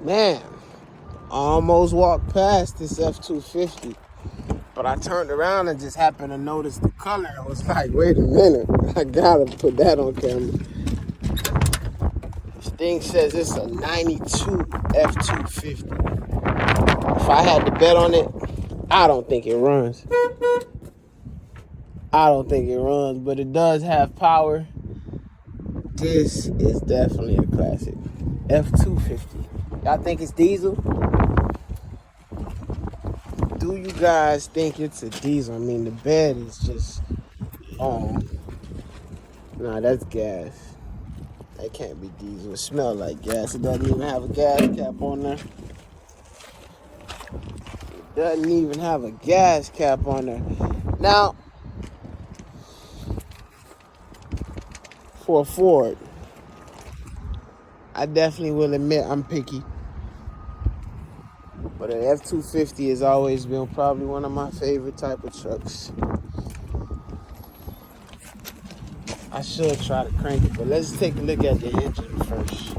Man, I almost walked past this F-250, but I turned around and just happened to notice the color. I was like, wait a minute, I gotta put that on camera. This thing says it's a 92 F-250. If I had to bet on it, I don't think it runs. But it does have power. This is definitely a classic. F-250. Y'all think it's diesel? Do you guys think it's a diesel? I mean, the bed is just long. Nah, that's gas. That can't be diesel. It smells like gas. It doesn't even have a gas cap on there. Doesn't even have a gas cap on there. Now, for a Ford, I definitely will admit I'm picky. But an F-250 has always been probably one of my favorite type of trucks. I should try to crank it, but let's take a look at the engine first.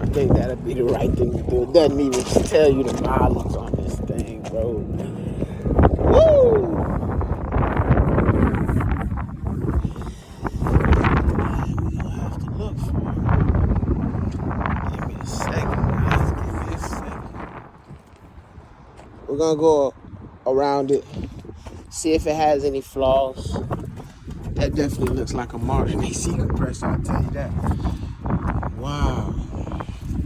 I think that'll be the right thing to do. It doesn't even tell you the mileage on this thing, bro. Woo! I'm gonna have to look for it. Give me a second, guys. Give me a second. We're gonna go around it, see if it has any flaws. That definitely looks like a Martian AC compressor, I'll tell you that. Wow.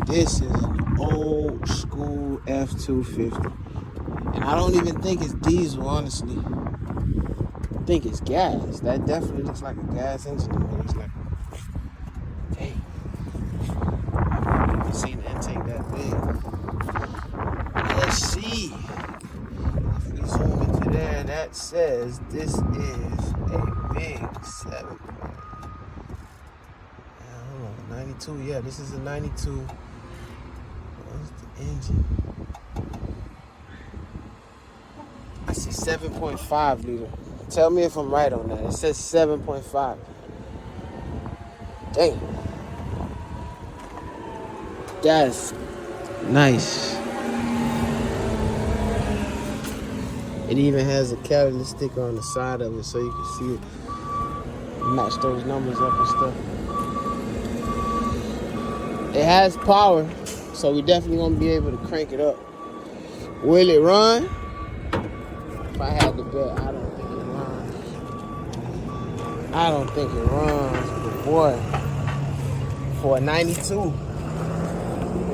This is an old school F-250. And I don't even think it's diesel, honestly. I think it's gas. That definitely looks like a gas engine to me. It's like, dang. I've never seen the intake that big. Let's see. If we zoom into there, that says this is a big 7. 92, yeah, this is a 92. What's the engine? I see 7.5 liter. Tell me if I'm right on that. It says 7.5. Dang. That's nice. It even has a catalyst sticker on the side of it so you can see it. Match those numbers up and stuff. It has power, so we definitely gonna be able to crank it up. Will it run? If I had to bet, I don't think it runs. I don't think it runs, but boy, for a 92,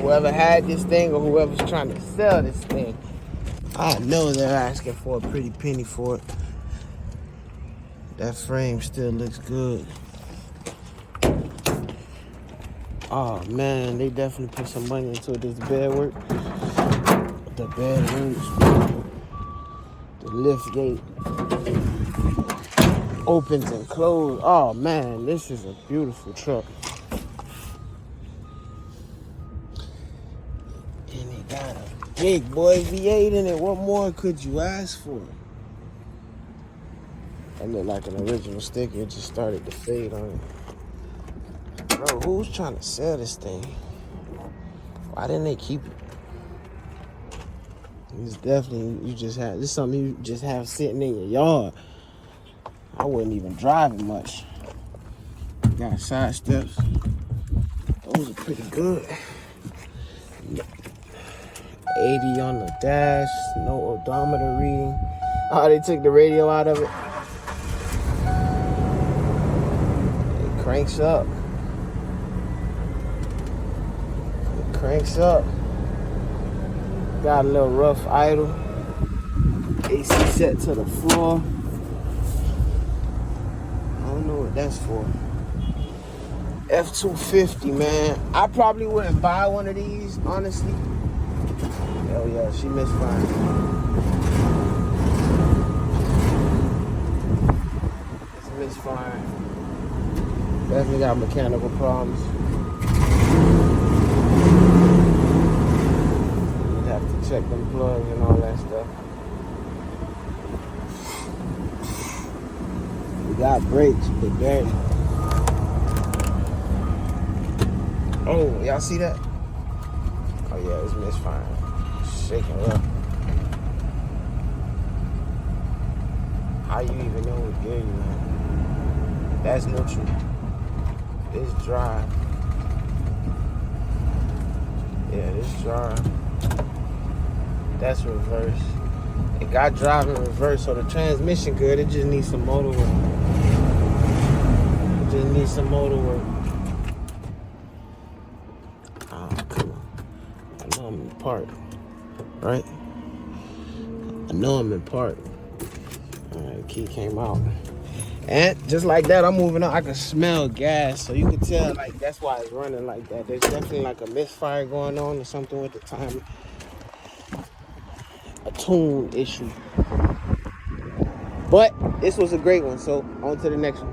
whoever had this thing or whoever's trying to sell this thing, I know they're asking for a pretty penny for it. That frame still looks good. Oh man, they definitely put some money into this bed work. The bed works. The lift gate opens and closes. Oh man, this is a beautiful truck. And it got a big boy V8 in it. What more could you ask for? That looked like an original sticker. It just started to fade on it. Bro, who's trying to sell this thing? Why didn't they keep it? It's definitely, this is something you just have sitting in your yard. I wouldn't even drive it much. Got side steps. Those are pretty good. 80 on the dash, no odometer reading. Oh, they took the radio out of it. It cranks up. Cranks up. Got a little rough idle. AC set to the floor. I don't know what that's for. F-250, man. I probably wouldn't buy one of these, honestly. Hell yeah, she misfiring. It's misfiring. Definitely got mechanical problems. Check them plugs and all that stuff. We got brakes, but barely. Oh, y'all see that? yeah, it's misfiring. Shaking up. How you even know what gear you in? That's neutral. It's dry. Yeah, this dry. That's reverse. It got drive in reverse, so the transmission good. It just needs some motor work. It just needs some motor work. Oh, come on. I know I'm in park, right? I know I'm in park. All right, the key came out. And just like that, I'm moving on. I can smell gas, so you can tell, like, that's why it's running like that. There's definitely like a misfire going on or something with the time. A tune issue. But this was a great one, so on to the next one.